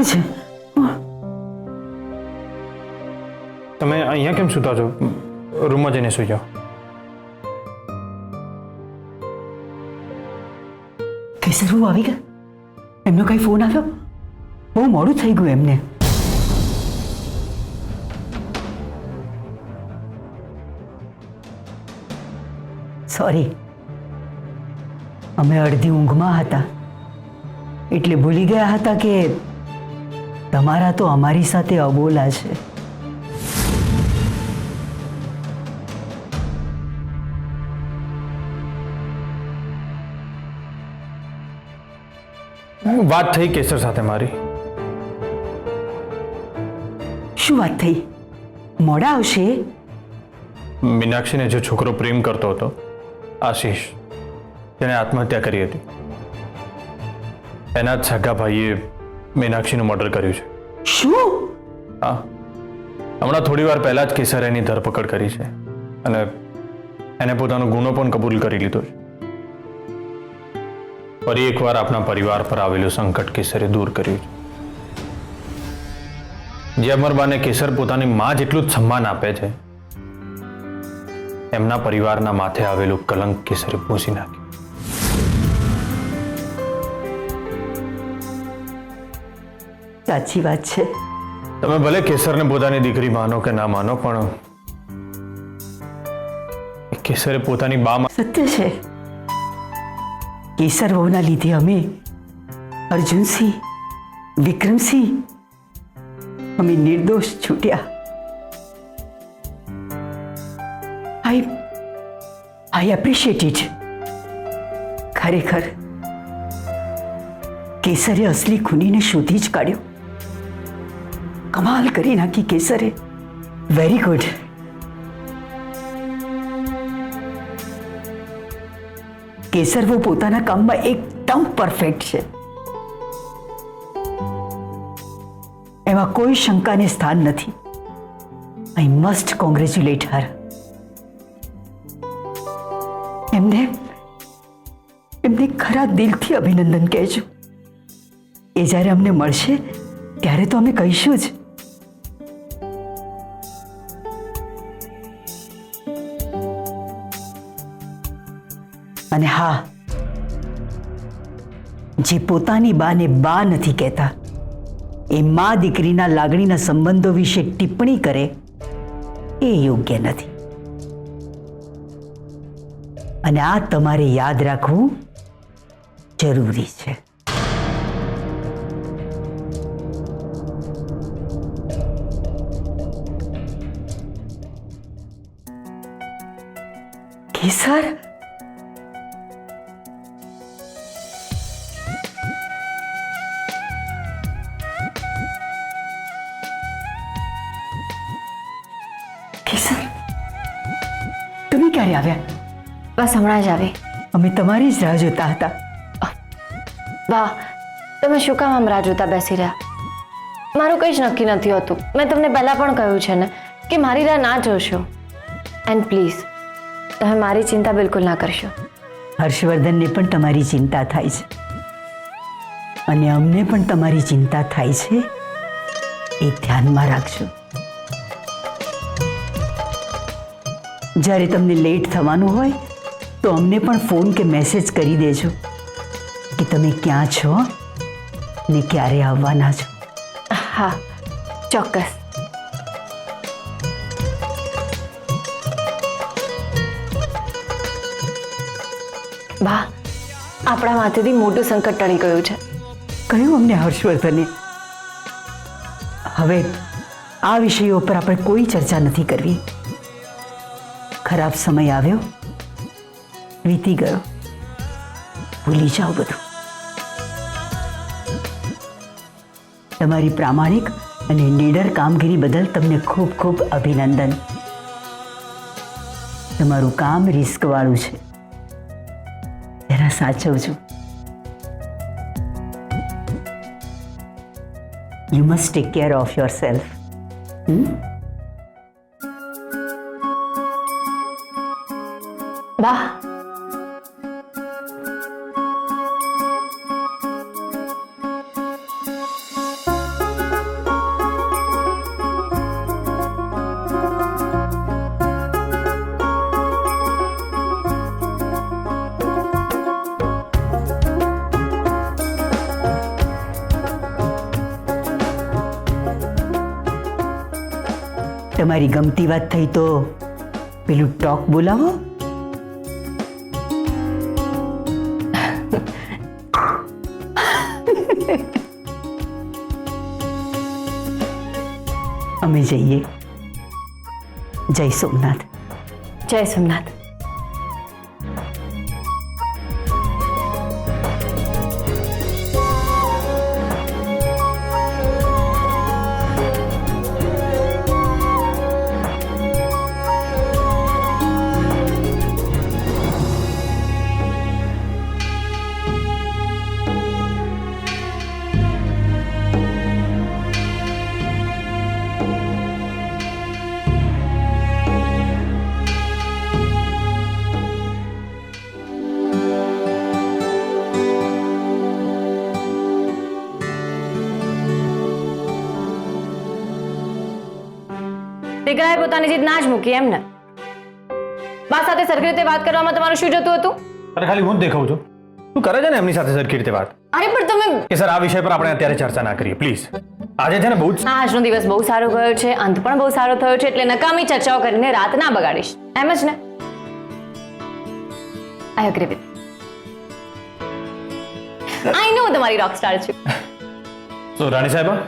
કોણ છે? તમે અહીંયા કેમ સૂતા છો? રૂમમાં જઈને સૂઈ જાઓ. કેસરુ આવી ગયા? એમનો કઈ ફોન આવ્યો? બહુ મોડું થઈ ગયું એમને. સોરી, અમે અડધી ઊંઘમાં હતા એટલે ભૂલી ગયા હતા કે તમારા તો અમારી સાથે અબોલા છે. વાત થઈ કેસર સાથે મારી. શું વાત થઈ? મોડા આવશે? મીનાક્ષીને જે છોકરો પ્રેમ કરતો હતો, આશીષ, જેને આત્મહત્યા કરી હતી, એના જ સગા ભાઈએ મીનાક્ષીનું મર્ડર કર્યું છે. શું? હા, હમણાં થોડી વાર પહેલા જ કેસરે એની ધરપકડ કરી છે અને એને પોતાનો ગુનો પણ કબૂલ કરી લીધો છે. ફરી એકવાર આપણા પરિવાર પર આવેલું સંકટ કેસરે દૂર કર્યું છે. જે અમરબાને કેસર પોતાની માં જેટલું જ સન્માન આપે છે, એમના પરિવારના માથે આવેલું કલંક કેસરે ભૂંસી નાખ્યું. સાચી વાત છે. તમે ભલે કેસરને પોતાની દીકરી માનો કે ના માનો, પણ કેસરે પોતાની બા સત્ય છે. કેસર વહુના લીધે અમે અર્જુનસિંહ, વિક્રમસિંહ, અમે નિર્દોષ છૂટ્યા. આઈ એપ્રિશિએટ ઇટ. ખરેખર કેસરે અસલી ખૂનીને શોધી જ કાઢ્યો. કમાલ કરી નાખી કેસરે. Very good. કેસર वो પોતાના કામમાં એકદમ પરફેક્ટ છે. એમાં કોઈ શંકાને સ્થાન નથી. આઈ મસ્ટ કોંગ્રેચ્યુલેટ હર. એમને ખરા દિલથી અભિનંદન કહેજો. એ જ્યારે અમને મળશે ત્યારે તો અમે કહીશું જ. અને હા, જે પોતાની બાને બા નથી કહેતા, એ મા દીકરીના લાગણીના સંબંધો વિશે ટિપ્પણી કરે એ યોગ્ય નથી. અને આ તમારે યાદ રાખવું જરૂરી છે. કેસર, તમે ક્યારે આવ્યા? બસ હમણાં જ આવી. અમે તમારી જ રાહ જોતા હતા. વાહ, તમે શું કામ આમ રાહ જોતા બેસી રહ્યા? મારું કંઈ જ નક્કી નથી હોતું. મેં તમને પહેલાં પણ કહ્યું છે ને કે મારી રાહ ના જોશો. એન્ડ પ્લીઝ, તમે મારી ચિંતા બિલકુલ ના કરશો. હર્ષવર્ધનને પણ તમારી ચિંતા થાય છે અને અમને પણ તમારી ચિંતા થાય છે. એ ધ્યાનમાં રાખજો. જ્યારે તમને લેટ થવાનું હોય તો અમને પણ ફોન કે મેસેજ કરી દેજો કે તમે ક્યાં છો ને ક્યારે આવવાના છો. હા, ચોક્કસ. બા, આપણા માથેથી મોટું સંકટ ટળી ગયું છે. કહ્યું અમને હર્ષવર્ધને. હવે આ વિષયો પર આપણે કોઈ ચર્ચા નથી કરવી. ખરાબ સમય આવ્યો, વીતી ગયો, ભૂલી જાઓ બધું. તમારી પ્રામાણિક અને નીડર કામગીરી બદલ તમને ખૂબ ખૂબ અભિનંદન. તમારું કામ રિસ્કવાળું છે, જરા સાચવજો. You must take care of yourself. બા, તમારી ગમતી વાત થઈ તો પેલું ટોક બોલાવો. અમે જઈએ. જય સોમનાથ. જય સોમનાથ. દીકરાએ પોતાની જીદ ના જ મૂકી એમ ને? બા સાથે સરખી રીતે વાત કરવામાં તમારું શું જતું હતું? અરે ખાલી હું જ દેખાઉં છું. તું કરે છે ને એમની સાથે સરખી રીતે વાત. અરે પણ તમે કે સર આ વિષય પર આપણે અત્યારે ચર્ચા ના કરીએ પ્લીઝ. આજે છે ને બહુ જ આજનો દિવસ બહુ સારો ગયો છે, અંત પણ બહુ સારો થયો છે, એટલે નકામી ચર્ચાઓ કરીને રાત ના બગાડીશ, એમ જ ને? I agree with. આઈ નો તમારી રોક સ્ટાર છું. તો રાણી સાહેબા,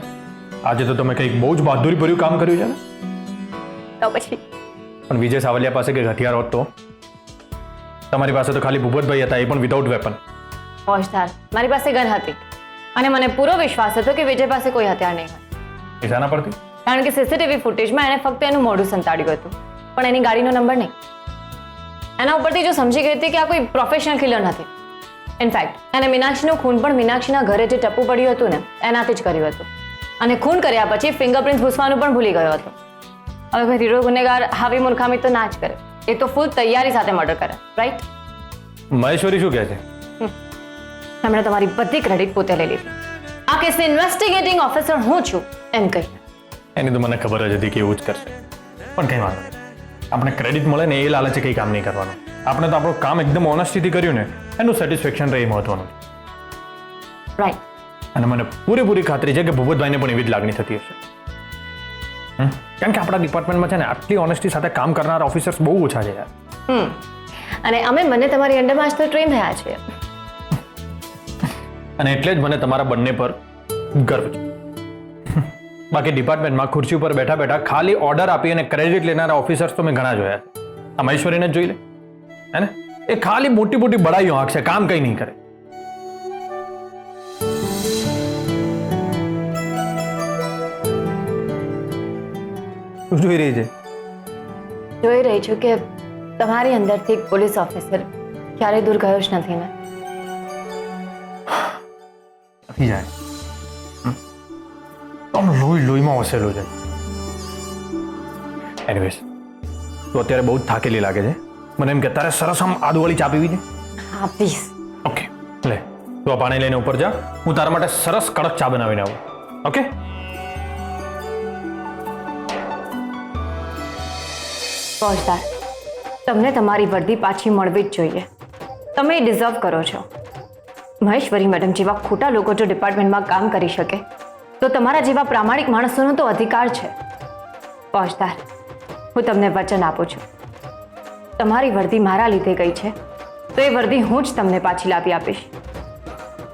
આજે તો તમે કંઈક બહુ જ બહાદુરી ભર્યું કામ કર્યું છે ને. તો પછી પણ વિજય સાવલિયા પાસે કંઈક હથિયાર હોત તો? તમારી પાસે તો ખાલી ભૂપતભાઈ હતા, એ પણ વિધાઉટ વેપન. પહોંચદાર, મારી પાસે ગન હતી અને મને પૂરો વિશ્વાસ હતો કે વિજય પાસે કોઈ હથિયાર નહીં હોય. એ શાના પરથી? કારણ કે સીસીટીવી ફૂટેજમાં એને ફક્ત એનું મોઢું સંતાડ્યું હતું, પણ એની ગાડીનો નંબર નહીં. એના ઉપરથી જો સમજી ગઈ હતી કે આ કોઈ પ્રોફેશનલ કિલર નથી. ઇનફેક્ટ એને મીનાક્ષીનું ખૂન પણ મીનાક્ષીના ઘરે જે ટપ્પુ પડ્યું હતું ને એનાથી જ કર્યું હતું, અને ખૂન કર્યા પછી ફિંગરપ્રિન્ટ પૂછવાનું પણ ભૂલી ગયો હતો. હવે કોઈ રીરો ગુનેગાર આવી મૂર્ખામી તો ના જ કરે, એ તો ફૂલ તૈયારી સાથે મર્ડર કરે, રાઈટ? મહેશ્વરી શું કહે છે? તેમણે તમારી બધી ક્રેડિટ પોતે લઈ લીધી. આ કેસની ઇન્વેસ્ટિગેટિંગ ઓફિસર હું છું એમ કહી. એની તો મને ખબર જ હતી કે એવું જ કરશે, પણ કંઈ વાંધો નહીં. આપણે ક્રેડિટ મળે ને એ લાલચે કંઈ કામ નહીં કરવાનું. આપણે તો આપણું કામ એકદમ ઓનેસ્ટીથી કર્યું ને એનું સેટિસ્ફેક્શન રહે, મહત્વનું. રાઈટ. અને મને પૂરેપૂરી ખાતરી છે કે ભૂપતભાઈને પણ એવી જ લાગણી થતી હશે. કારણ કે આપણા ડિપાર્ટમેન્ટમાં છે ને આટલી ઓનેસ્ટી સાથે કામ કરનાર ઓફિસર્સ બહુ ઓછા છે યાર. અને અમે બંને તમારી અંડરમાં જ તો ટ્રેન થયા છીએ. અને એટલે જ મને તમારા બંને પર ગર્વ છે. બાકી ડિપાર્ટમેન્ટમાં ખુરશી ઉપર બેઠા બેઠા ખાલી ઓર્ડર આપી અને ક્રેડિટ લેનારા ઓફિસર્સ તો મેં ઘણા જોયા છે. આ મહેશ્વરીને જ જોઈ લે, હે ને? એ ખાલી મોટી મોટી બડાઈઓ હાંકશે, કામ કંઈ નહીં કરે. શું જોઈ રહી છે? જોઈ રહી છું કે તમારી અંદરથી એક પોલીસ ઓફિસર ક્યારે દૂર ગયો જ નથી ને. નથી જાય તો આમ લોહીમાં વસેલું છે. એનીવેઝ, તો અત્યારે બહુ જ થાકેલી લાગે છે. મને એમ કે તારે સરસ આમ આદુવાળી ચા પીવી છે. હા પ્લીઝ. ઓકે, લે તું આ પાણી લઈને ઉપર જા, હું તારા માટે સરસ કડક ચા બનાવીને આવું. ઓકે? ફોજદાર, તમને તમારી વર્દી પાછી મળવી જ જોઈએ. તમે એ ડિઝર્વ કરો છો. મહેશ્વરી મેડમ જેવા ખોટા લોકો જો ડિપાર્ટમેન્ટમાં કામ કરી શકે તો તમારા જેવા પ્રામાણિક માણસોનો તો અધિકાર છે. ફોજદાર, હું તમને વચન આપું છું, તમારી વર્દી મારા લીધે ગઈ છે તો એ વર્દી હું જ તમને પાછી લાવી આપીશ,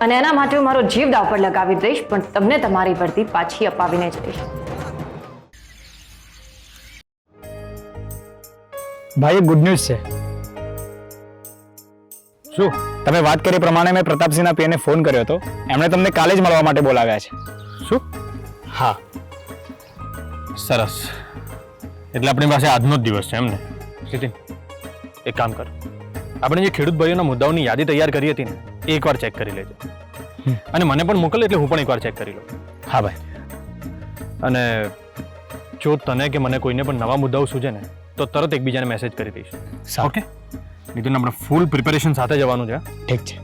અને એના માટે હું મારો જીવ દાવ પર લગાવી દઈશ, પણ તમને તમારી વર્દી પાછી અપાવીને જ દઈશ. ભાઈ એક ગુડ ન્યૂઝ છે. શું તમે વાત કરી પ્રમાણે મેં પ્રતાપસિંહના પીએને ફોન કર્યો હતો, એમણે તમને કાલે જ મળવા માટે બોલાવ્યા છે. શું? હા. સરસ. એટલે આપણી પાસે આજનો જ દિવસ છે એમ ને? નીતિન, એક કામ કર, આપણે જે ખેડૂત ભાઈઓના મુદ્દાઓની યાદી તૈયાર કરી હતી ને એ એકવાર ચેક કરી લેજો, અને મને પણ મોકલ એટલે હું પણ એકવાર ચેક કરી લઉં. હા ભાઈ. અને જો તને કે મને કોઈને પણ નવા મુદ્દાઓ સૂજે ને તો તરત એકબીજાને મેસેજ કરી દઈશ. ઓકે? નીતિન, આપણે ફૂલ પ્રિપેરેશન સાથે જવાનું છે. ઠીક છે.